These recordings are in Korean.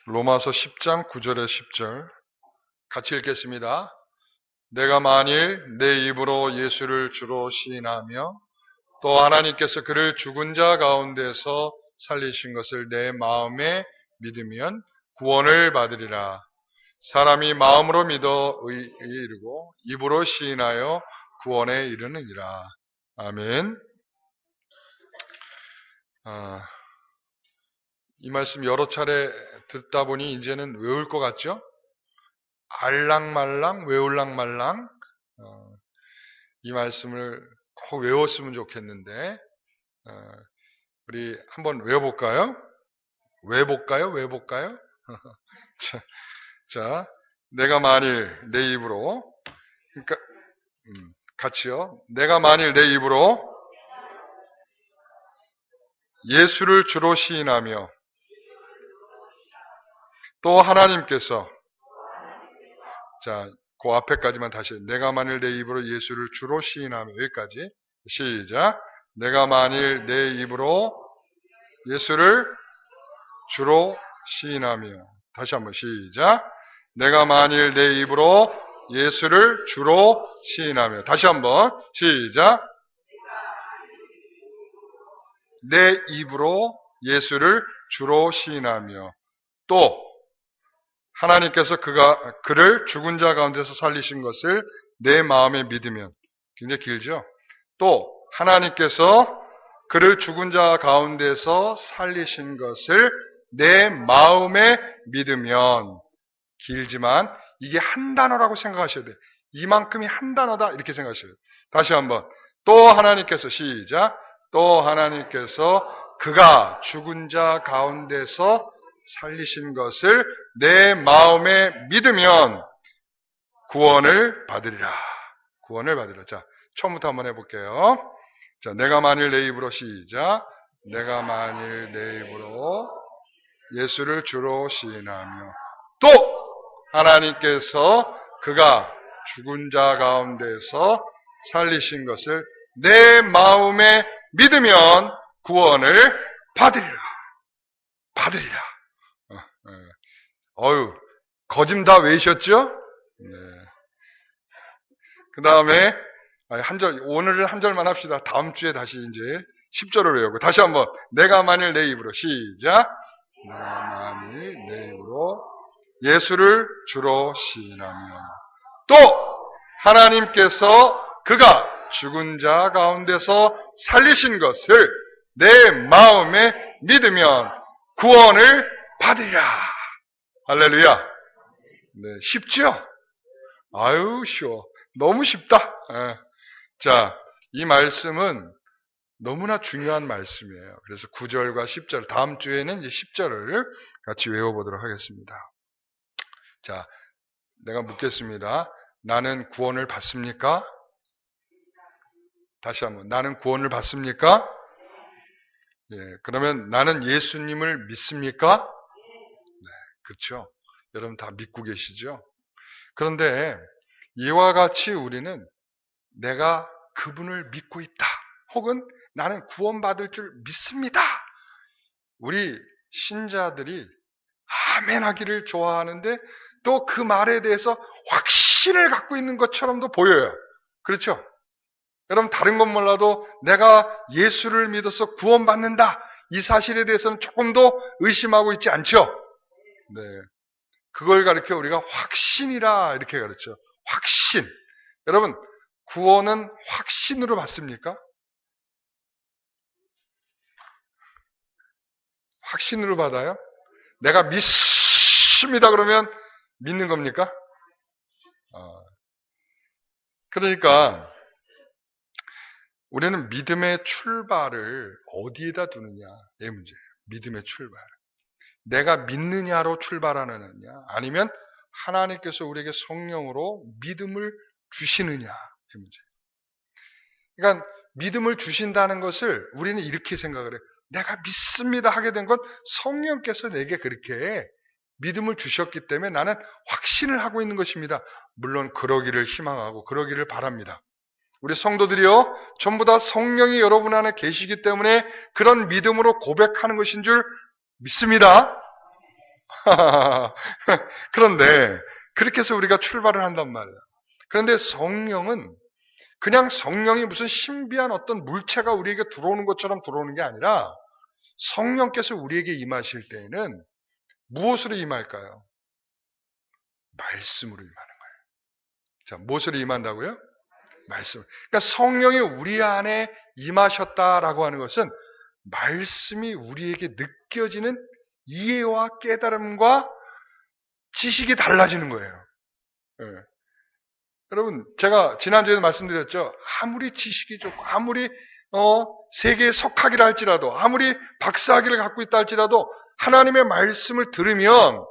로마서 10장 9절에 10절 같이 읽겠습니다. 내가 만일 내 입으로 예수를 주로 시인하며 또 하나님께서 그를 죽은 자 가운데서 살리신 것을 내 마음에 믿으면 구원을 받으리라. 사람이 마음으로 믿어 의에 이르고 입으로 시인하여 구원에 이르느니라. 아멘. 이 말씀 여러 차례 듣다 보니 이제는 외울 것 같죠? 알랑말랑 외울랑말랑 이 말씀을 꼭 외웠으면 좋겠는데 우리 한번 외워볼까요? 외워볼까요? 자, 내가 만일 내 입으로 그러니까 같이요. 내가 만일 내 입으로 예수를 주로 시인하며 또 하나님께서 자, 그 앞에까지만 다시 내가 만일 내 입으로 예수를 주로 시인하며 여기까지 시작. 내가 만일 내 입으로 예수를 주로 시인하며 다시 한번 시작. 내가 만일 내 입으로 예수를 주로 시인하며 다시 한번 시작. 내 입으로 예수를 주로 시인하며 또 하나님께서 그를 죽은 자 가운데서 살리신 것을 내 마음에 믿으면 굉장히 길죠? 또 하나님께서 그를 죽은 자 가운데서 살리신 것을 내 마음에 믿으면 길지만 이게 한 단어라고 생각하셔야 돼요. 이만큼이 한 단어다 이렇게 생각하셔야 돼요. 다시 한번 또 하나님께서 시작. 또 하나님께서 그가 죽은 자 가운데서 살리신 것을 내 마음에 믿으면 구원을 받으리라. 구원을 받으리라. 자, 처음부터 한번 해볼게요. 자, 내가 만일 내 입으로 시작. 내가 만일 내 입으로 예수를 주로 시인하며 또 하나님께서 그가 죽은 자 가운데서 살리신 것을 내 마음에 믿으면 구원을 받으리라. 받으리라. 거짐 다 외우셨죠? 네. 그 다음에 오늘은 한 절만 합시다. 다음 주에 다시 이제 10절을 외우고 다시 한번 내가 만일 내 입으로 시작. 내가 만일 내 입으로 예수를 주로 시인하며 또 하나님께서 그가 죽은 자 가운데서 살리신 것을 내 마음에 믿으면 구원을 받으리라. 할렐루야. 네, 쉽죠? 아유, 쉬워. 너무 쉽다. 자, 이 말씀은 너무나 중요한 말씀이에요. 그래서 9절과 10절, 다음 주에는 이제 10절을 같이 외워보도록 하겠습니다. 자, 내가 묻겠습니다. 나는 구원을 받습니까? 다시 한번, 나는 구원을 받습니까? 예, 그러면 나는 예수님을 믿습니까? 네, 그렇죠. 여러분 다 믿고 계시죠? 그런데 이와 같이 우리는 내가 그분을 믿고 있다. 혹은 나는 구원받을 줄 믿습니다. 우리 신자들이 아멘 하기를 좋아하는데 또 그 말에 대해서 확신을 갖고 있는 것처럼도 보여요. 그렇죠? 여러분 다른 건 몰라도 내가 예수를 믿어서 구원받는다. 이 사실에 대해서는 조금 더 의심하고 있지 않죠? 네. 그걸 가르쳐 우리가 확신이라 이렇게 가르쳐. 확신. 여러분 구원은 확신으로 받습니까? 확신으로 받아요? 내가 믿습니다 그러면 믿는 겁니까? 그러니까 우리는 믿음의 출발을 어디에다 두느냐 이 문제예요. 믿음의 출발. 내가 믿느냐로 출발하느냐 아니면 하나님께서 우리에게 성령으로 믿음을 주시느냐 이 문제예요. 그러니까 믿음을 주신다는 것을 우리는 이렇게 생각을 해요. 내가 믿습니다 하게 된 건 성령께서 내게 그렇게 믿음을 주셨기 때문에 나는 확신을 하고 있는 것입니다. 물론 그러기를 희망하고 그러기를 바랍니다. 우리 성도들이요 전부 다 성령이 여러분 안에 계시기 때문에 그런 믿음으로 고백하는 것인 줄 믿습니다. 그런데 그렇게 해서 우리가 출발을 한단 말이에요. 그런데 성령은 그냥 성령이 무슨 신비한 어떤 물체가 우리에게 들어오는 것처럼 들어오는 게 아니라 성령께서 우리에게 임하실 때에는 무엇으로 임할까요? 말씀으로 임하는 거예요. 자, 무엇으로 임한다고요? 말씀. 그러니까 성령이 우리 안에 임하셨다라고 하는 것은 말씀이 우리에게 느껴지는 이해와 깨달음과 지식이 달라지는 거예요. 네. 여러분, 제가 지난주에도 말씀드렸죠. 아무리 지식이 좋고, 아무리 세계의 석학이라 할지라도, 아무리 박사학위를 갖고 있다 할지라도 하나님의 말씀을 들으면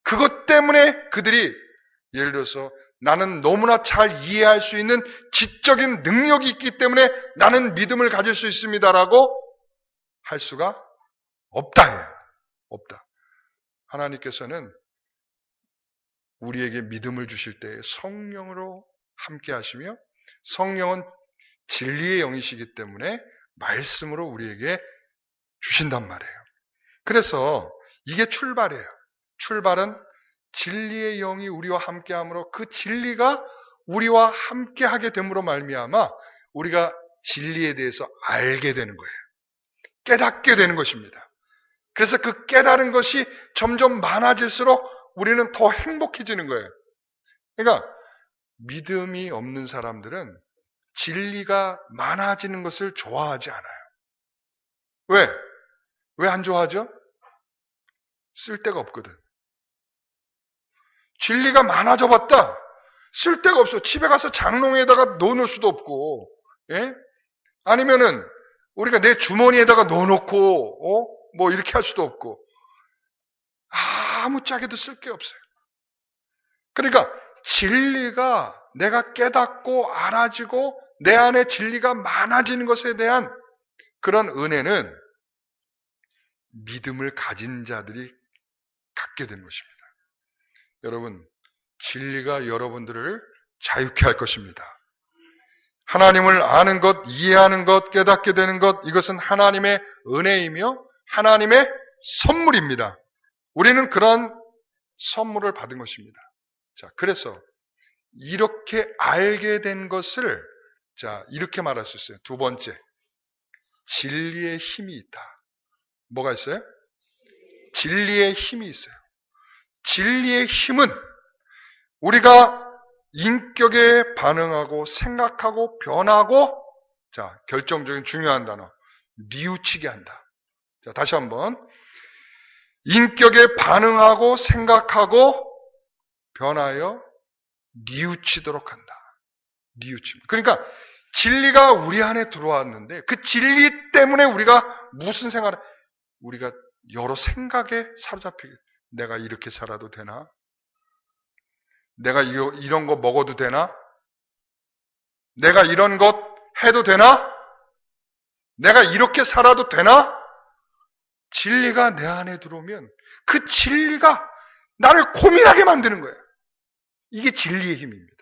그것 때문에 그들이 예를 들어서 나는 너무나 잘 이해할 수 있는 지적인 능력이 있기 때문에 나는 믿음을 가질 수 있습니다라고 할 수가 없다. 없다. 하나님께서는 우리에게 믿음을 주실 때 성령으로 함께 하시며 성령은 진리의 영이시기 때문에 말씀으로 우리에게 주신단 말이에요. 그래서 이게 출발이에요. 출발은 진리의 영이 우리와 함께함으로 그 진리가 우리와 함께하게 됨으로 말미암아 우리가 진리에 대해서 알게 되는 거예요. 깨닫게 되는 것입니다. 그래서 그 깨달은 것이 점점 많아질수록 우리는 더 행복해지는 거예요. 그러니까 믿음이 없는 사람들은 진리가 많아지는 것을 좋아하지 않아요. 왜? 왜 안 좋아하죠? 쓸데가 없거든. 진리가 많아져 봤다. 쓸데가 없어. 집에 가서 장롱에다가 넣어놓을 수도 없고, 예? 아니면은 우리가 내 주머니에다가 넣어놓고, 뭐 이렇게 할 수도 없고, 아무짝에도 쓸 게 없어요. 그러니까 진리가 내가 깨닫고 알아지고 내 안에 진리가 많아지는 것에 대한 그런 은혜는 믿음을 가진 자들이 갖게 되는 것입니다. 여러분, 진리가 여러분들을 자유케 할 것입니다. 하나님을 아는 것, 이해하는 것, 깨닫게 되는 것, 이것은 하나님의 은혜이며 하나님의 선물입니다. 우리는 그런 선물을 받은 것입니다. 자, 그래서 이렇게 알게 된 것을 이렇게 말할 수 있어요. 두 번째, 진리의 힘이 있다. 뭐가 있어요? 진리의 힘이 있어요. 진리의 힘은 우리가 인격에 반응하고 생각하고 변하고 결정적인 중요한 단어 뉘우치게 한다. 자, 다시 한번 인격에 반응하고 생각하고 변하여 뉘우치도록 한다. 뉘우침. 그러니까 진리가 우리 안에 들어왔는데 그 진리 때문에 우리가 무슨 생활을 우리가 여러 생각에 사로잡히게 내가 이렇게 살아도 되나? 내가 이런 거 먹어도 되나? 내가 이런 것 해도 되나? 내가 이렇게 살아도 되나? 진리가 내 안에 들어오면 그 진리가 나를 고민하게 만드는 거예요. 이게 진리의 힘입니다.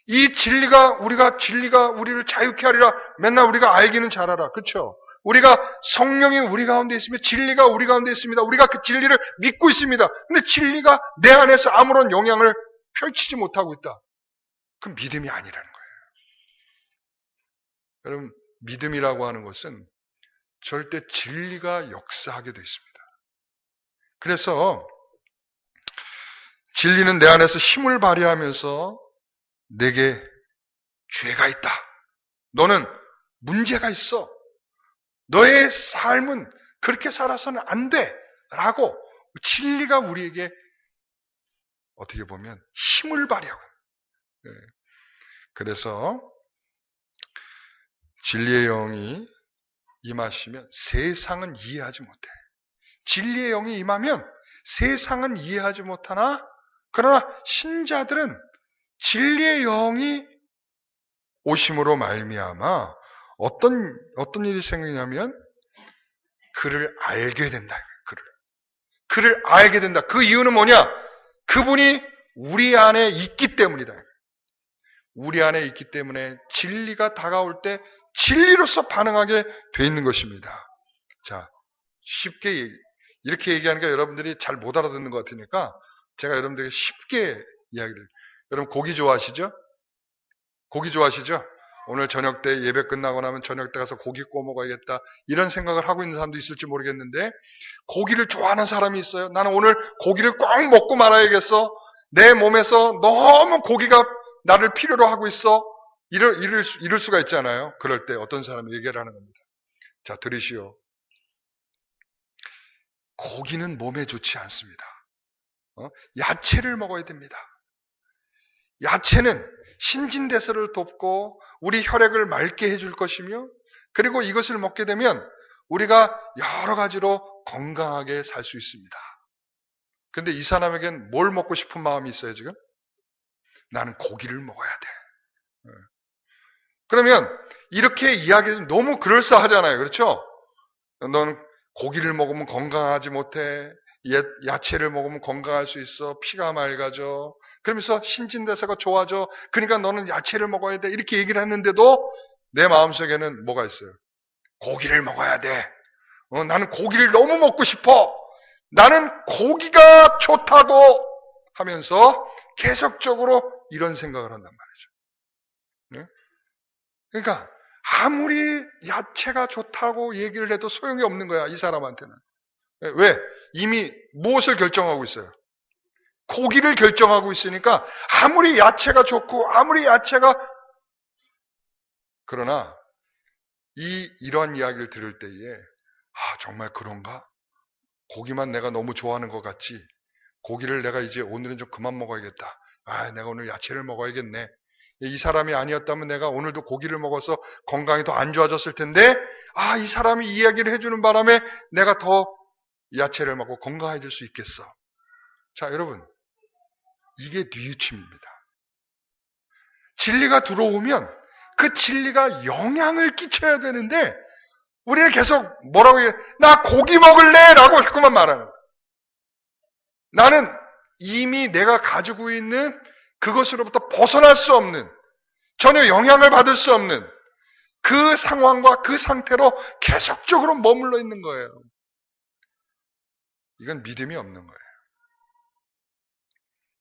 이 진리가 우리를 자유케 하리라 맨날 우리가 알기는 잘하라. 그렇죠? 우리가 성령이 우리 가운데 있으며 진리가 우리 가운데 있습니다. 우리가 그 진리를 믿고 있습니다. 근데 진리가 내 안에서 아무런 영향을 펼치지 못하고 있다. 그건 믿음이 아니라는 거예요. 여러분, 믿음이라고 하는 것은 절대 진리가 역사하게 되어 있습니다. 그래서 진리는 내 안에서 힘을 발휘하면서 내게 죄가 있다. 너는 문제가 있어. 너의 삶은 그렇게 살아서는 안 돼. 라고 진리가 우리에게 어떻게 보면 힘을 발휘하고 있어요. 그래서 진리의 영이 임하시면 세상은 이해하지 못해. 진리의 영이 임하면 세상은 이해하지 못하나 그러나 신자들은 진리의 영이 오심으로 말미암아 어떤 일이 생기냐면 그를 알게 된다. 그를 알게 된다. 그 이유는 뭐냐? 그분이 우리 안에 있기 때문이다. 우리 안에 있기 때문에 진리가 다가올 때 진리로서 반응하게 돼 있는 것입니다. 자, 쉽게 이렇게 얘기하니까 여러분들이 잘 못 알아듣는 것 같으니까 제가 여러분들에게 쉽게 이야기를 해요. 여러분 고기 좋아하시죠? 고기 좋아하시죠? 오늘 저녁 때 예배 끝나고 나면 저녁 때 가서 고기 구워 먹어야겠다. 이런 생각을 하고 있는 사람도 있을지 모르겠는데 고기를 좋아하는 사람이 있어요. 나는 오늘 고기를 꼭 먹고 말아야겠어. 내 몸에서 너무 고기가 나를 필요로 하고 있어. 이럴 수가 있잖아요. 그럴 때 어떤 사람이 얘기를 하는 겁니다. 자, 들으시오. 고기는 몸에 좋지 않습니다. 야채를 먹어야 됩니다. 야채는 신진대사를 돕고 우리 혈액을 맑게 해줄 것이며 그리고 이것을 먹게 되면 우리가 여러 가지로 건강하게 살 수 있습니다. 그런데 이 사람에겐 뭘 먹고 싶은 마음이 있어요 지금? 나는 고기를 먹어야 돼. 그러면 이렇게 이야기해서 너무 그럴싸하잖아요. 그렇죠? 너는 고기를 먹으면 건강하지 못해. 야채를 먹으면 건강할 수 있어. 피가 맑아져. 그러면서 신진대사가 좋아져. 그러니까 너는 야채를 먹어야 돼. 이렇게 얘기를 했는데도 내 마음속에는 뭐가 있어요? 고기를 먹어야 돼. 나는 고기를 너무 먹고 싶어. 나는 고기가 좋다고 하면서 계속적으로 이런 생각을 한단 말이죠. 그러니까 아무리 야채가 좋다고 얘기를 해도 소용이 없는 거야. 이 사람한테는. 왜? 이미 무엇을 결정하고 있어요? 고기를 결정하고 있으니까 아무리 야채가 좋고 아무리 야채가 그러나 이러한 이야기를 들을 때에 정말 그런가? 고기만 내가 너무 좋아하는 것 같지? 고기를 내가 이제 오늘은 좀 그만 먹어야겠다. 내가 오늘 야채를 먹어야겠네. 이 사람이 아니었다면 내가 오늘도 고기를 먹어서 건강이 더 안 좋아졌을 텐데 이 사람이 이야기를 해주는 바람에 내가 더 야채를 먹고 건강해질 수 있겠어. 자, 여러분, 이게 뉘우침입니다. 진리가 들어오면 그 진리가 영향을 끼쳐야 되는데 우리는 계속 뭐라고 해? 나 고기 먹을래! 라고 자꾸만 말하는 거예요. 나는 이미 내가 가지고 있는 그것으로부터 벗어날 수 없는, 전혀 영향을 받을 수 없는 그 상황과 그 상태로 계속적으로 머물러 있는 거예요. 이건 믿음이 없는 거예요.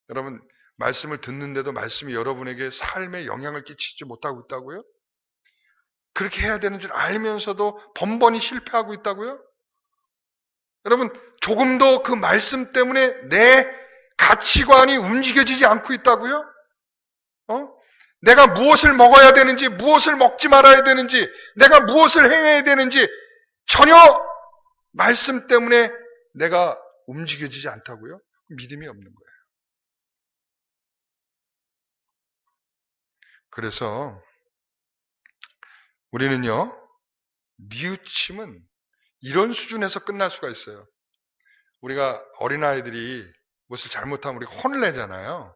여러분, 말씀을 듣는데도 말씀이 여러분에게 삶에 영향을 끼치지 못하고 있다고요? 그렇게 해야 되는 줄 알면서도 번번이 실패하고 있다고요? 여러분, 조금도 그 말씀 때문에 내 가치관이 움직여지지 않고 있다고요? 내가 무엇을 먹어야 되는지, 무엇을 먹지 말아야 되는지, 내가 무엇을 행해야 되는지 전혀 말씀 때문에 내가 움직여지지 않다고요? 믿음이 없는 거예요. 그래서 우리는요, 뉘우침은 이런 수준에서 끝날 수가 있어요. 우리가 어린아이들이 무엇을 잘못하면 우리가 혼을 내잖아요.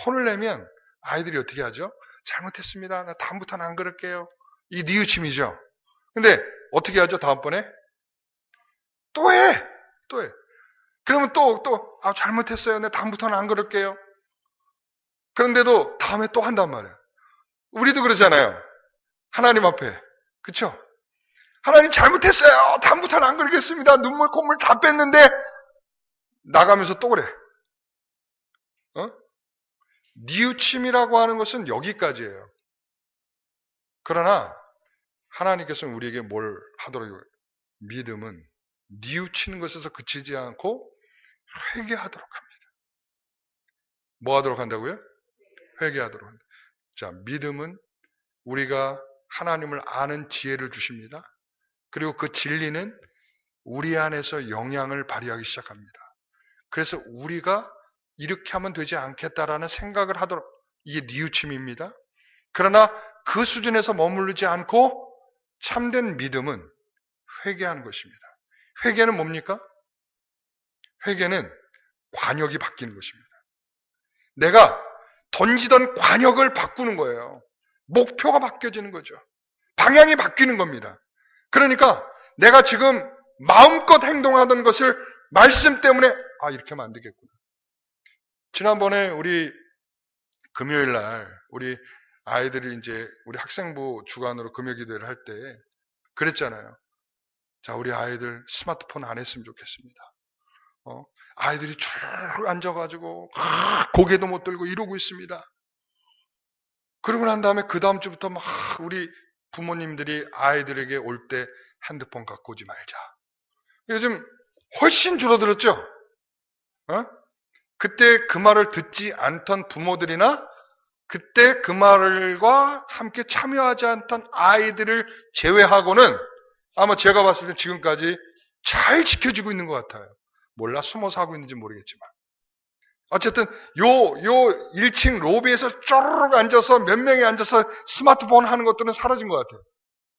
혼을 내면 아이들이 어떻게 하죠? 잘못했습니다. 나 다음부터는 안 그럴게요. 이게 뉘우침이죠. 근데 어떻게 하죠? 다음번에? 또 해! 또 해. 그러면 잘못했어요. 나 다음부터는 안 그럴게요. 그런데도 다음에 또 한단 말이에요. 우리도 그러잖아요. 하나님 앞에. 그쵸? 하나님 잘못했어요. 다음부터는 안 그러겠습니다. 눈물, 콧물 다 뺐는데 나가면서 또 그래. 뉘우침이라고 하는 것은 여기까지예요. 그러나 하나님께서는 우리에게 뭘 하도록 믿음은 뉘우치는 것에서 그치지 않고 회개하도록 합니다. 뭐 하도록 한다고요? 회개하도록 한다. 자, 믿음은 우리가 하나님을 아는 지혜를 주십니다. 그리고 그 진리는 우리 안에서 영향을 발휘하기 시작합니다. 그래서 우리가 이렇게 하면 되지 않겠다라는 생각을 하도록, 이게 뉘우침입니다. 그러나 그 수준에서 머무르지 않고 참된 믿음은 회개하는 것입니다. 회개는 뭡니까? 회개는 관역이 바뀌는 것입니다. 내가 던지던 관역을 바꾸는 거예요. 목표가 바뀌어지는 거죠. 방향이 바뀌는 겁니다. 그러니까 내가 지금 마음껏 행동하던 것을 말씀 때문에 이렇게 하면 안 되겠구나. 지난번에 우리 금요일 날 우리 아이들이 이제 우리 학생부 주관으로 금요기도를 할 때 그랬잖아요. 자, 우리 아이들 스마트폰 안 했으면 좋겠습니다. 아이들이 쭉 앉아가지고 고개도 못 들고 이러고 있습니다. 그러고 난 다음에 그 다음 주부터 막 우리 부모님들이 아이들에게 올 때 핸드폰 갖고 오지 말자. 요즘 훨씬 줄어들었죠? 그때 그 말을 듣지 않던 부모들이나 그때 그 말과 함께 참여하지 않던 아이들을 제외하고는 아마 제가 봤을 때 지금까지 잘 지켜지고 있는 것 같아요. 몰라 숨어서 하고 있는지 모르겠지만. 어쨌든 요 1층 로비에서 쪼르륵 앉아서 몇 명이 앉아서 스마트폰 하는 것들은 사라진 것 같아요.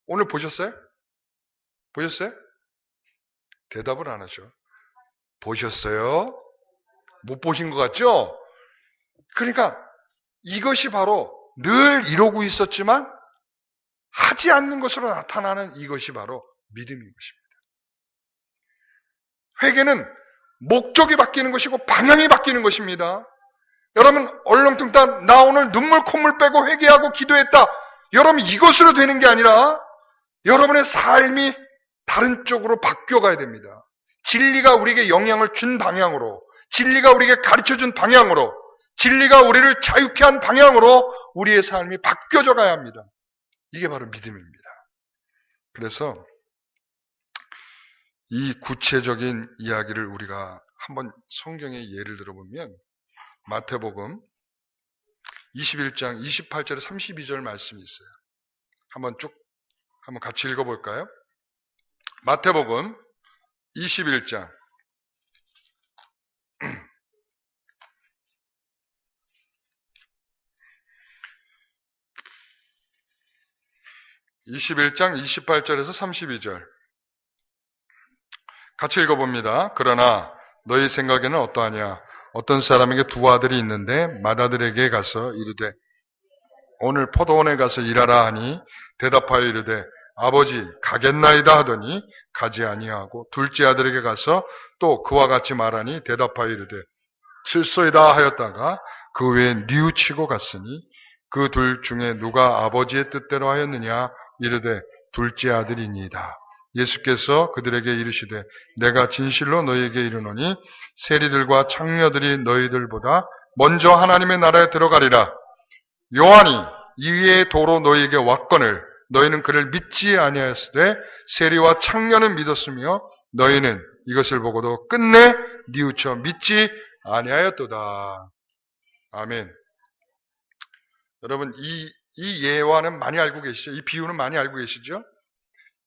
오늘 보셨어요? 보셨어요? 대답을 안 하죠. 보셨어요? 못 보신 것 같죠? 그러니까 이것이 바로 늘 이러고 있었지만 하지 않는 것으로 나타나는 이것이 바로 믿음인 것입니다. 회개는 목적이 바뀌는 것이고 방향이 바뀌는 것입니다. 여러분 얼렁뚱땅 나 오늘 눈물 콧물 빼고 회개하고 기도했다. 여러분 이것으로 되는 게 아니라 여러분의 삶이 다른 쪽으로 바뀌어가야 됩니다. 진리가 우리에게 영향을 준 방향으로, 진리가 우리에게 가르쳐준 방향으로, 진리가 우리를 자유케 한 방향으로 우리의 삶이 바뀌어져 가야 합니다. 이게 바로 믿음입니다. 그래서 이 구체적인 이야기를 우리가 한번 성경의 예를 들어보면 마태복음 21장 28절에 32절 말씀이 있어요. 한번 같이 읽어볼까요? 마태복음 21장 28절에서 32절 같이 읽어봅니다. 그러나 너희 생각에는 어떠하냐? 어떤 사람에게 두 아들이 있는데 맏아들에게 가서 이르되 오늘 포도원에 가서 일하라 하니 대답하여 이르되 아버지 가겠나이다 하더니 가지 아니하고 둘째 아들에게 가서 또 그와 같이 말하니 대답하여 이르되 실소이다 하였다가 그 외에 뉘우치고 갔으니 그 둘 중에 누가 아버지의 뜻대로 하였느냐? 이르되 둘째 아들이니이다. 예수께서 그들에게 이르시되 내가 진실로 너희에게 이르노니 세리들과 창녀들이 너희들보다 먼저 하나님의 나라에 들어가리라. 요한이 이의 도로 너희에게 왔거늘 너희는 그를 믿지 아니하였으되 세리와 창녀는 믿었으며 너희는 이것을 보고도 끝내 뉘우쳐 믿지 아니하였도다. 아멘. 여러분 이 예화는 많이 알고 계시죠? 이 비유는 많이 알고 계시죠?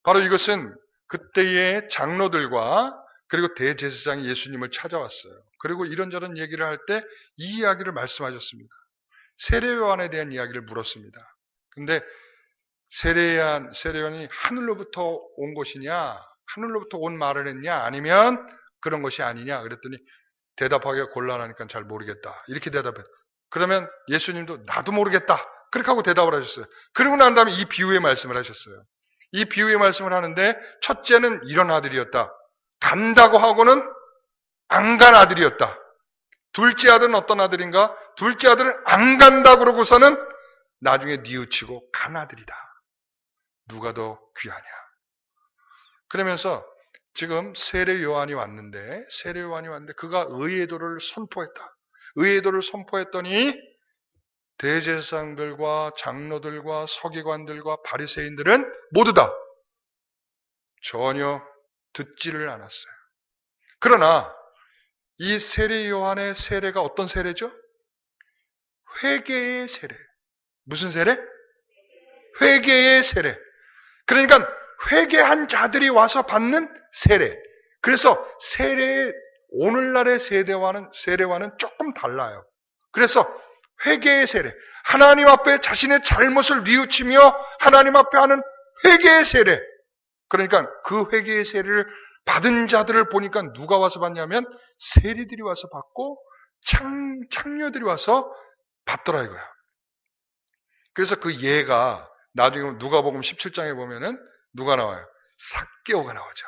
바로 이것은 그때의 장로들과 그리고 대제사장이 예수님을 찾아왔어요. 그리고 이런저런 얘기를 할 때 이 이야기를 말씀하셨습니다. 세례요한에 대한 이야기를 물었습니다. 근데 세례요한이 하늘로부터 온 것이냐, 하늘로부터 온 말을 했냐, 아니면 그런 것이 아니냐 그랬더니 대답하기가 곤란하니까 잘 모르겠다. 이렇게 대답해요. 그러면 예수님도 나도 모르겠다. 그렇게 하고 대답을 하셨어요. 그리고 난 다음에 이 비유의 말씀을 하셨어요. 이 비유의 말씀을 하는데 첫째는 이런 아들이었다. 간다고 하고는 안 간 아들이었다. 둘째 아들은 어떤 아들인가? 둘째 아들은 안 간다 그러고서는 나중에 뉘우치고 간 아들이다. 누가 더 귀하냐? 그러면서 지금 세례 요한이 왔는데 그가 의의 도를 선포했다. 의의 도를 선포했더니 대제사장들과 장로들과 서기관들과 바리새인들은 모두 다 전혀 듣지를 않았어요. 그러나 이 세례 요한의 세례가 어떤 세례죠? 회개의 세례. 무슨 세례? 회개의 세례. 그러니까 회개한 자들이 와서 받는 세례. 그래서 오늘날의 세례와는 조금 달라요. 그래서 회개의 세례. 하나님 앞에 자신의 잘못을 뉘우치며 하나님 앞에 하는 회개의 세례. 그러니까 그 회개의 세례를 받은 자들을 보니까 누가 와서 받냐면 세리들이 와서 받고 창녀들이 와서 받더라 이거야. 그래서 그 예가 나중에 누가복음 17장에 보면은 누가 나와요? 삭개오가 나오죠.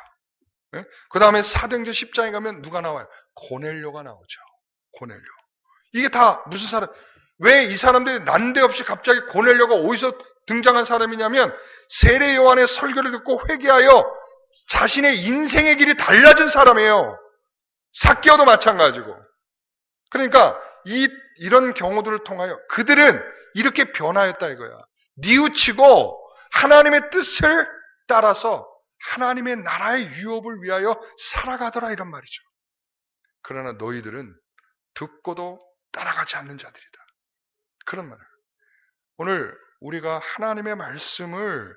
그 다음에 사도행전 10장에 가면 누가 나와요? 고넬료가 나오죠. 고넬료. 이게 다 무슨 사람? 왜 이 사람들이 난데없이 갑자기 고넬료가 어디서 등장한 사람이냐면 세례 요한의 설교를 듣고 회개하여 자신의 인생의 길이 달라진 사람이에요. 삭개오도 마찬가지고. 그러니까 이런 경우들을 통하여 그들은 이렇게 변화했다 이거야. 뉘우치고 하나님의 뜻을 따라서 하나님의 나라의 유업을 위하여 살아가더라 이런 말이죠. 그러나 너희들은 듣고도 따라가지 않는 자들이다. 그런 말이에요. 오늘 우리가 하나님의 말씀을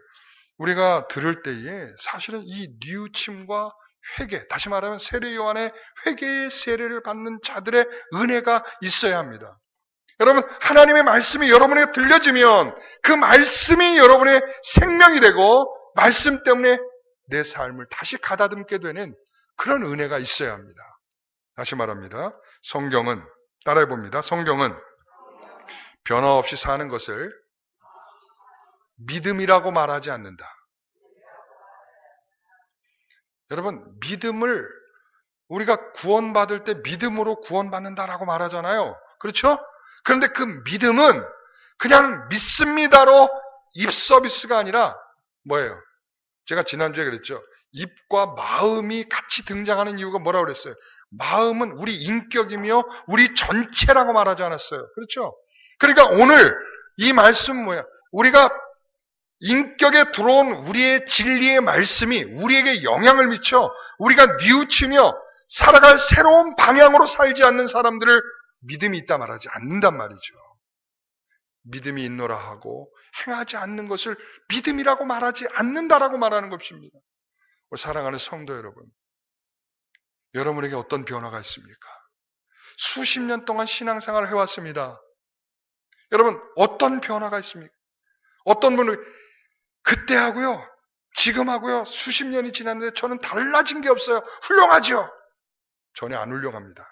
우리가 들을 때에 사실은 이 뉘우침과 회개, 다시 말하면 세례 요한의 회개의 세례를 받는 자들의 은혜가 있어야 합니다. 여러분, 하나님의 말씀이 여러분에게 들려지면 그 말씀이 여러분의 생명이 되고 말씀 때문에 내 삶을 다시 가다듬게 되는 그런 은혜가 있어야 합니다. 다시 말합니다. 성경은, 따라해봅니다. 성경은 변화 없이 사는 것을 믿음이라고 말하지 않는다. 여러분, 믿음을 우리가 구원받을 때 믿음으로 구원받는다라고 말하잖아요. 그렇죠? 그런데 그 믿음은 그냥 믿습니다로 입 서비스가 아니라 뭐예요? 제가 지난주에 그랬죠. 입과 마음이 같이 등장하는 이유가 뭐라고 그랬어요? 마음은 우리 인격이며 우리 전체라고 말하지 않았어요. 그렇죠? 그러니까 오늘 이 말씀은 뭐야? 우리가 인격에 들어온 우리의 진리의 말씀이 우리에게 영향을 미쳐 우리가 뉘우치며 살아갈 새로운 방향으로 살지 않는 사람들을 믿음이 있다 말하지 않는단 말이죠. 믿음이 있노라 하고 행하지 않는 것을 믿음이라고 말하지 않는다라고 말하는 것입니다. 사랑하는 성도 여러분, 여러분에게 어떤 변화가 있습니까? 수십 년 동안 신앙생활을 해왔습니다. 여러분, 어떤 변화가 있습니까? 어떤 분은 그때 하고요, 지금 하고요, 수십 년이 지났는데 저는 달라진 게 없어요. 훌륭하죠? 전혀 안 훌륭합니다.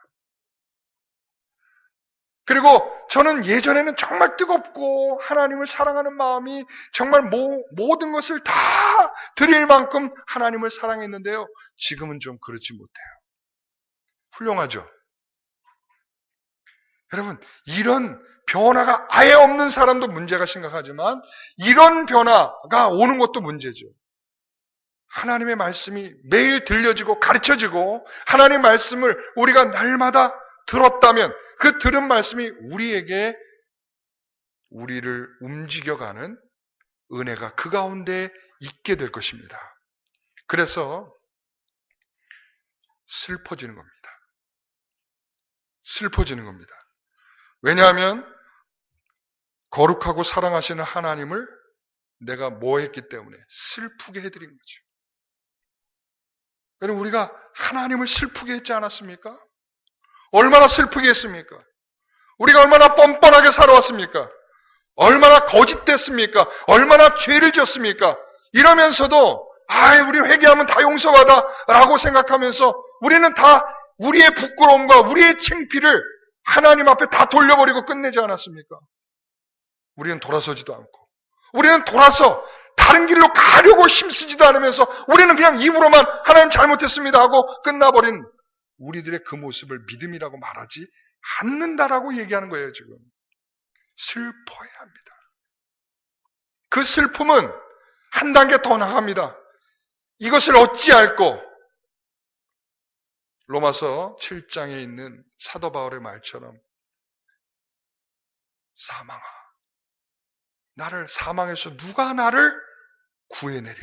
그리고 저는 예전에는 정말 뜨겁고 하나님을 사랑하는 마음이 정말 모든 것을 다 드릴 만큼 하나님을 사랑했는데요. 지금은 좀 그렇지 못해요. 훌륭하죠? 여러분, 이런 변화가 아예 없는 사람도 문제가 심각하지만 이런 변화가 오는 것도 문제죠. 하나님의 말씀이 매일 들려지고 가르쳐지고 하나님의 말씀을 우리가 날마다 들었다면 그 들은 말씀이 우리에게 우리를 움직여가는 은혜가 그 가운데 있게 될 것입니다. 그래서 슬퍼지는 겁니다. 슬퍼지는 겁니다. 왜냐하면 거룩하고 사랑하시는 하나님을 내가 뭐 했기 때문에 슬프게 해드린 거죠. 여러분, 우리가 하나님을 슬프게 했지 않았습니까? 얼마나 슬프게 했습니까? 우리가 얼마나 뻔뻔하게 살아왔습니까? 얼마나 거짓됐습니까? 얼마나 죄를 지었습니까? 이러면서도 우리 회개하면 다 용서받아 라고 생각하면서 우리는 다 우리의 부끄러움과 우리의 창피를 하나님 앞에 다 돌려버리고 끝내지 않았습니까? 우리는 돌아서지도 않고 우리는 돌아서 다른 길로 가려고 힘쓰지도 않으면서 우리는 그냥 입으로만 하나님 잘못했습니다 하고 끝나버린 우리들의 그 모습을 믿음이라고 말하지 않는다라고 얘기하는 거예요. 지금 슬퍼야 합니다. 그 슬픔은 한 단계 더 나갑니다. 이것을 어찌할꼬? 로마서 7장에 있는 사도 바울의 말처럼 사망아, 사망에서 누가 나를 구해내랴?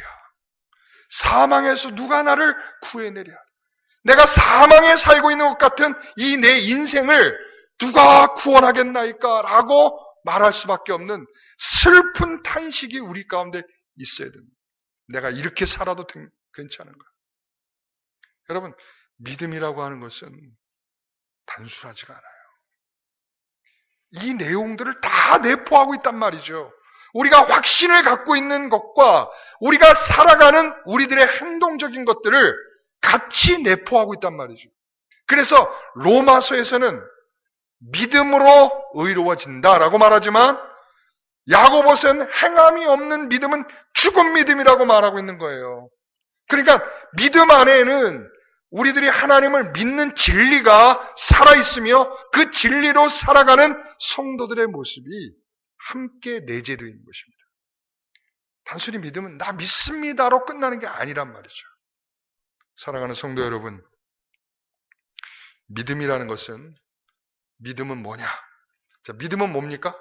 사망에서 누가 나를 구해내랴? 내가 사망에 살고 있는 것 같은 이 내 인생을 누가 구원하겠나이까? 라고 말할 수밖에 없는 슬픈 탄식이 우리 가운데 있어야 됩니다. 내가 이렇게 살아도 괜찮은가? 여러분, 믿음이라고 하는 것은 단순하지가 않아요. 이 내용들을 다 내포하고 있단 말이죠. 우리가 확신을 갖고 있는 것과 우리가 살아가는 우리들의 행동적인 것들을 같이 내포하고 있단 말이죠. 그래서 로마서에서는 믿음으로 의로워진다라고 말하지만 야고보서는 행함이 없는 믿음은 죽은 믿음이라고 말하고 있는 거예요. 그러니까 믿음 안에는 우리들이 하나님을 믿는 진리가 살아있으며 그 진리로 살아가는 성도들의 모습이 함께 내재되어 있는 것입니다. 단순히 믿음은 나 믿습니다로 끝나는 게 아니란 말이죠. 사랑하는 성도 여러분, 믿음이라는 것은, 믿음은 뭐냐? 자, 믿음은 뭡니까?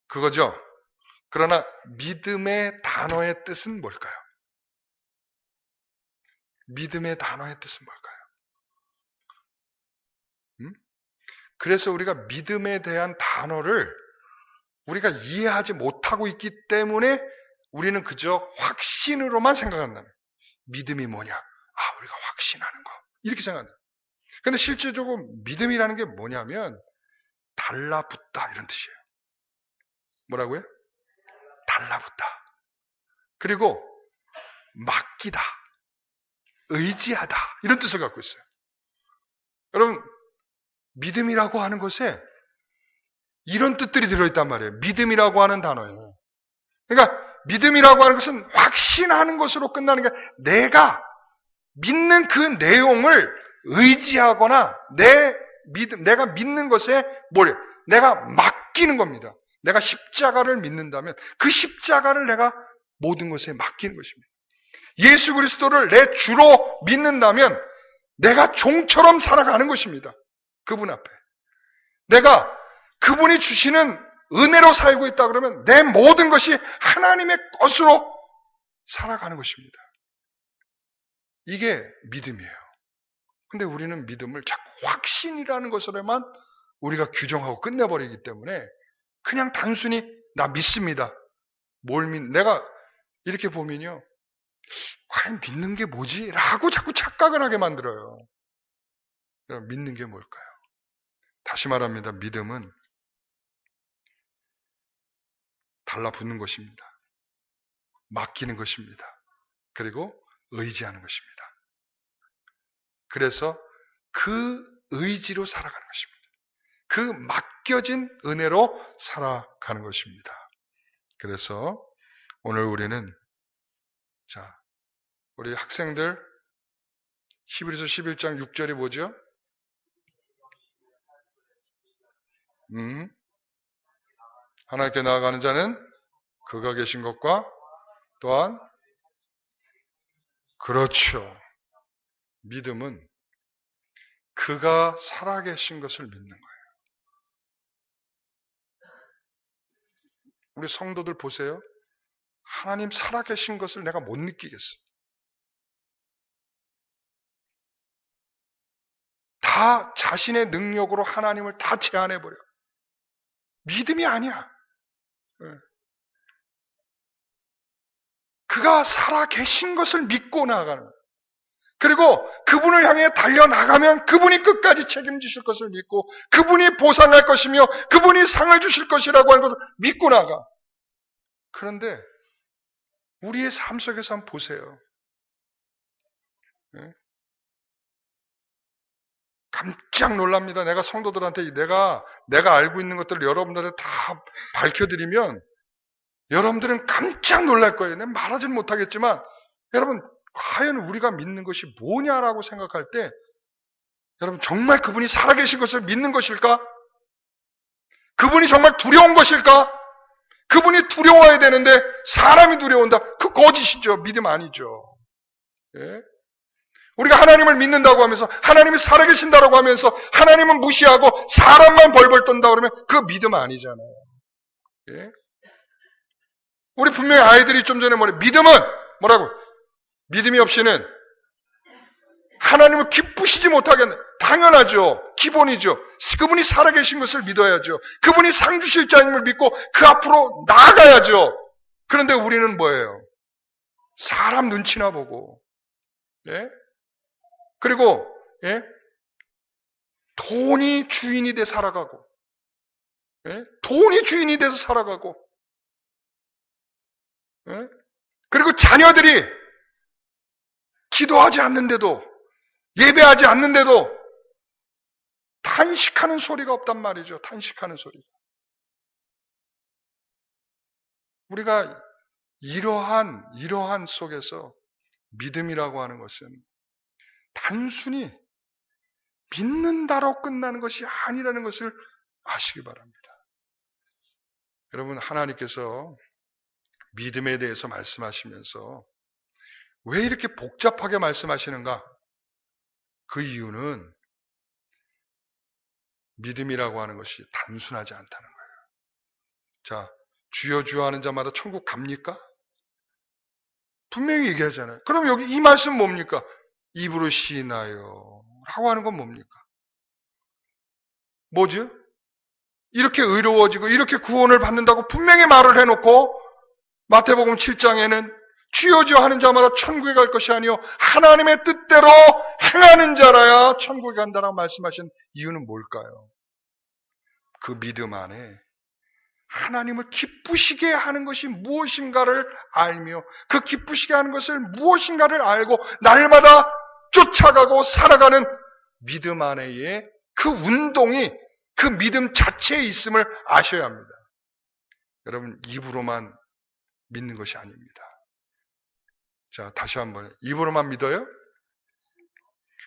그거죠. 그러나 믿음의 단어의 뜻은 뭘까요? 믿음의 단어의 뜻은 뭘까요? 그래서 우리가 믿음에 대한 단어를 우리가 이해하지 못하고 있기 때문에 우리는 그저 확신으로만 생각한다는 거예요. 믿음이 뭐냐? 우리가 확신하는 거. 이렇게 생각한다. 근데 실제적으로 믿음이라는 게 뭐냐면 달라붙다 이런 뜻이에요. 뭐라고요? 달라붙다. 그리고 맡기다. 의지하다. 이런 뜻을 갖고 있어요. 여러분, 믿음이라고 하는 것에 이런 뜻들이 들어있단 말이에요. 믿음이라고 하는 단어예요. 그러니까 믿음이라고 하는 것은 확신하는 것으로 끝나는 게 아니라 내가 믿는 그 내용을 의지하거나 내가 믿는 것에 내가 맡기는 겁니다. 내가 십자가를 믿는다면 그 십자가를 내가 모든 것에 맡기는 것입니다. 예수 그리스도를 내 주로 믿는다면 내가 종처럼 살아가는 것입니다. 그분 앞에. 내가 그분이 주시는 은혜로 살고 있다 그러면 내 모든 것이 하나님의 것으로 살아가는 것입니다. 이게 믿음이에요. 근데 우리는 믿음을 자꾸 확신이라는 것으로만 우리가 규정하고 끝내버리기 때문에 그냥 단순히 나 믿습니다. 내가 이렇게 보면요. 과연 믿는 게 뭐지? 라고 자꾸 착각을 하게 만들어요. 믿는 게 뭘까요? 다시 말합니다. 믿음은 달라붙는 것입니다. 맡기는 것입니다. 그리고 의지하는 것입니다. 그래서 그 의지로 살아가는 것입니다. 그 맡겨진 은혜로 살아가는 것입니다. 그래서 오늘 우리는 우리 학생들 히브리서 11장 6절이 뭐죠? 하나님께 나아가는 자는 그가 계신 것과 또한 그렇죠. 믿음은 그가 살아계신 것을 믿는 거예요. 우리 성도들 보세요. 하나님 살아계신 것을 내가 못 느끼겠어. 다 자신의 능력으로 하나님을 다 제한해버려. 믿음이 아니야. 그가 살아계신 것을 믿고 나아가는 거예요. 그리고 그분을 향해 달려나가면 그분이 끝까지 책임지실 것을 믿고 그분이 보상할 것이며 그분이 상을 주실 것이라고 하는 것을 믿고 나가. 그런데 우리의 삶 속에서 한번 보세요. 깜짝 놀랍니다. 내가 성도들한테 내가 알고 있는 것들을 여러분들한테 다 밝혀드리면 여러분들은 깜짝 놀랄 거예요. 내가 말하지는 못하겠지만 여러분 과연 우리가 믿는 것이 뭐냐라고 생각할 때 여러분 정말 그분이 살아계신 것을 믿는 것일까? 그분이 정말 두려운 것일까? 그분이 두려워야 되는데 사람이 두려운다. 그 거짓이죠. 믿음 아니죠. 예? 우리가 하나님을 믿는다고 하면서 하나님이 살아계신다고 하면서 하나님은 무시하고 사람만 벌벌 떤다 그러면 그 믿음 아니잖아요. 예? 우리 분명히 아이들이 좀 전에 믿음은 뭐라고? 믿음이 없이는 하나님을 기쁘시지 못하겠네. 당연하죠. 기본이죠. 그분이 살아계신 것을 믿어야죠. 그분이 상 주실 자임을 믿고 그 앞으로 나아가야죠. 그런데 우리는 뭐예요? 사람 눈치나 보고, 예? 그리고, 예? 돈이 주인이 돼 살아가고, 예? 돈이 주인이 돼서 살아가고, 예? 그리고 자녀들이 기도하지 않는데도, 예배하지 않는데도 탄식하는 소리가 없단 말이죠. 탄식하는 소리. 우리가 이러한 속에서 믿음이라고 하는 것은 단순히 믿는다로 끝나는 것이 아니라는 것을 아시기 바랍니다. 여러분, 하나님께서 믿음에 대해서 말씀하시면서 왜 이렇게 복잡하게 말씀하시는가? 그 이유는 믿음이라고 하는 것이 단순하지 않다는 거예요. 자, 주여 주여 하는 자마다 천국 갑니까? 분명히 얘기하잖아요. 그럼 여기 이 말씀 뭡니까? 입으로 시인하여 라고 하는 건 뭡니까? 뭐죠? 이렇게 의로워지고 이렇게 구원을 받는다고 분명히 말을 해놓고 마태복음 7장에는 주여 주여 하는 자마다 천국에 갈 것이 아니요 하나님의 뜻대로 행하는 자라야 천국에 간다라고 말씀하신 이유는 뭘까요? 그 믿음 안에 하나님을 기쁘시게 하는 것이 무엇인가를 알며 그 기쁘시게 하는 것을 무엇인가를 알고 날마다 쫓아가고 살아가는 믿음 안에의 그 운동이 그 믿음 자체에 있음을 아셔야 합니다. 여러분, 입으로만 믿는 것이 아닙니다. 자, 다시 한번. 입으로만 믿어요?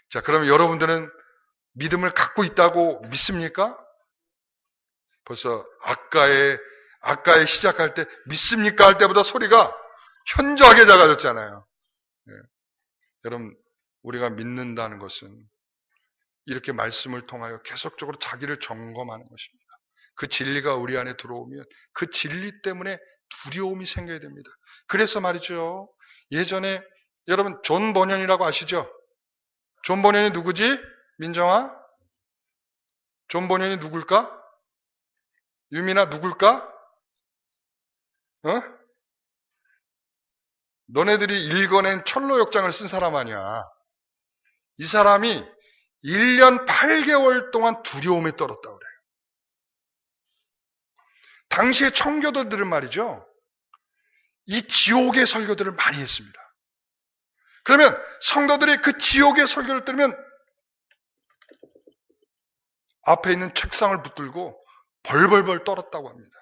자, 그러면 여러분들은 믿음을 갖고 있다고 믿습니까? 벌써 아까에 시작할 때 믿습니까? 할 때보다 소리가 현저하게 작아졌잖아요. 네. 여러분, 우리가 믿는다는 것은 이렇게 말씀을 통하여 계속적으로 자기를 점검하는 것입니다. 그 진리가 우리 안에 들어오면 그 진리 때문에 두려움이 생겨야 됩니다. 그래서 말이죠. 예전에 여러분 존 버년이라고 아시죠? 존 버년이 누구지? 민정아? 존 버년이 누굴까? 유민아 누굴까? 너네들이 읽어낸 철로역장을 쓴 사람 아니야. 이 사람이 1년 8개월 동안 두려움에 떨었다고 그래요. 당시의 청교도들은 말이죠. 이 지옥의 설교들을 많이 했습니다. 그러면 성도들이 그 지옥의 설교를 들으면 앞에 있는 책상을 붙들고 벌벌벌 떨었다고 합니다.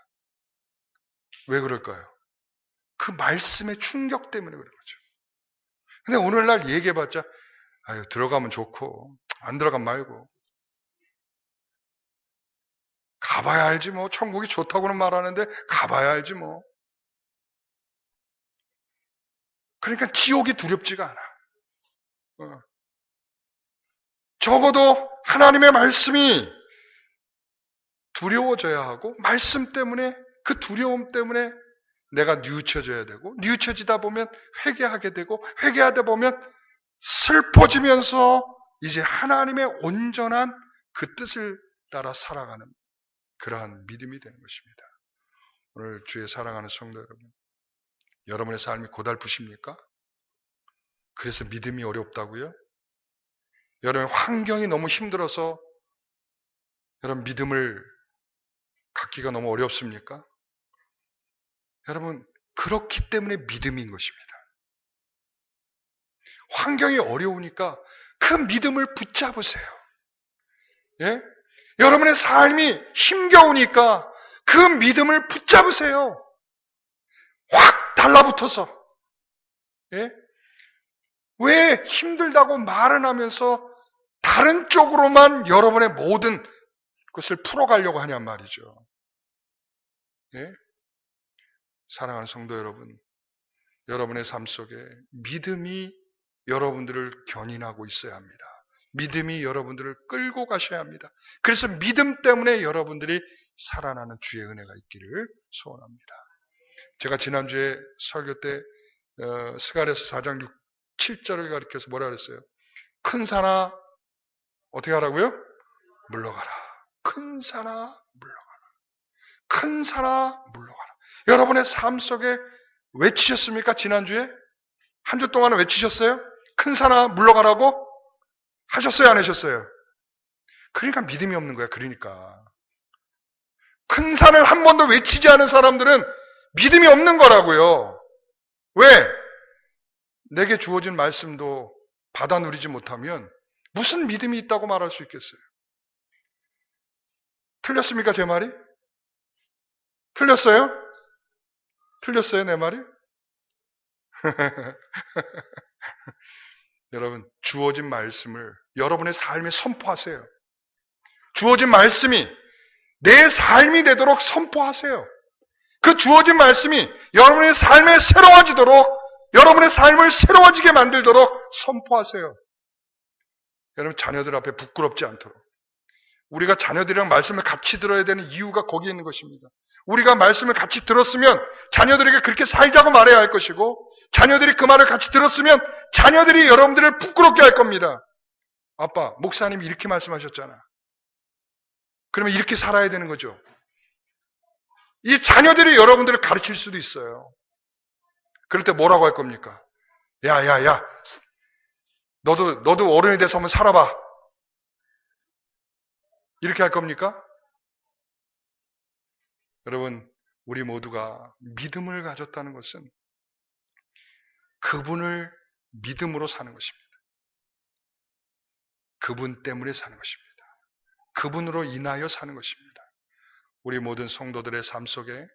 왜 그럴까요? 그 말씀의 충격 때문에 그런 거죠. 근데 오늘날 얘기해봤자 아유, 들어가면 좋고 안 들어가면 말고 가봐야 알지 뭐. 천국이 좋다고는 말하는데 가봐야 알지 뭐. 그러니까 지옥이 두렵지가 않아. 적어도 하나님의 말씀이 두려워져야 하고 말씀 때문에 그 두려움 때문에 내가 뉘우쳐져야 되고 뉘우쳐지다 보면 회개하게 되고 회개하다 보면 슬퍼지면서 이제 하나님의 온전한 그 뜻을 따라 살아가는 그러한 믿음이 되는 것입니다. 오늘 주의 사랑하는 성도 여러분, 여러분의 삶이 고달프십니까? 그래서 믿음이 어렵다고요? 여러분의 환경이 너무 힘들어서 여러분 믿음을 갖기가 너무 어렵습니까? 여러분, 그렇기 때문에 믿음인 것입니다. 환경이 어려우니까 그 믿음을 붙잡으세요. 예? 여러분의 삶이 힘겨우니까 그 믿음을 붙잡으세요. 확 달라붙어서. 예? 왜 힘들다고 말은 하면서 다른 쪽으로만 여러분의 모든 것을 풀어가려고 하냔 말이죠. 예? 사랑하는 성도 여러분, 여러분의 삶 속에 믿음이 여러분들을 견인하고 있어야 합니다. 믿음이 여러분들을 끌고 가셔야 합니다. 그래서 믿음 때문에 여러분들이 살아나는 주의 은혜가 있기를 소원합니다. 제가 지난주에 설교 때 스가랴서 4장 7절을 가리켜서 뭐라 그랬어요? 큰 산아 어떻게 하라고요? 물러가라. 큰 산아 물러가라. 큰 산아 물러가라. 여러분의 삶 속에 외치셨습니까? 지난주에? 한 주 동안 외치셨어요? 큰 산아 물러가라고? 하셨어요? 안 하셨어요? 그러니까 믿음이 없는 거야. 그러니까. 큰 산을 한 번도 외치지 않은 사람들은 믿음이 없는 거라고요. 왜? 내게 주어진 말씀도 받아 누리지 못하면 무슨 믿음이 있다고 말할 수 있겠어요? 틀렸습니까? 제 말이? 틀렸어요? 틀렸어요? 내 말이? 여러분, 주어진 말씀을 여러분의 삶에 선포하세요. 주어진 말씀이 내 삶이 되도록 선포하세요. 그 주어진 말씀이 여러분의 삶에 새로워지도록 여러분의 삶을 새로워지게 만들도록 선포하세요. 여러분 자녀들 앞에 부끄럽지 않도록. 우리가 자녀들이랑 말씀을 같이 들어야 되는 이유가 거기에 있는 것입니다. 우리가 말씀을 같이 들었으면 자녀들에게 그렇게 살자고 말해야 할 것이고, 자녀들이 그 말을 같이 들었으면 자녀들이 여러분들을 부끄럽게 할 겁니다. 아빠, 목사님이 이렇게 말씀하셨잖아. 그러면 이렇게 살아야 되는 거죠. 이 자녀들이 여러분들을 가르칠 수도 있어요. 그럴 때 뭐라고 할 겁니까? 야, 너도 어른이 돼서 한번 살아봐. 이렇게 할 겁니까? 여러분, 우리 모두가 믿음을 가졌다는 것은 그분을 믿음으로 사는 것입니다. 그분 때문에 사는 것입니다. 그분으로 인하여 사는 것입니다. 우리 모든 성도들의 삶 속에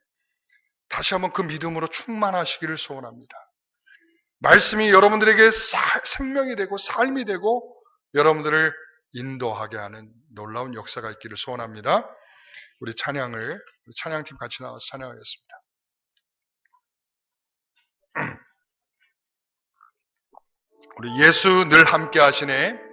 다시 한번 그 믿음으로 충만하시기를 소원합니다. 말씀이 여러분들에게 생명이 되고 삶이 되고 여러분들을 인도하게 하는 놀라운 역사가 있기를 소원합니다. 우리 찬양팀 같이 나와서 찬양하겠습니다. 우리 예수 늘 함께 하시네.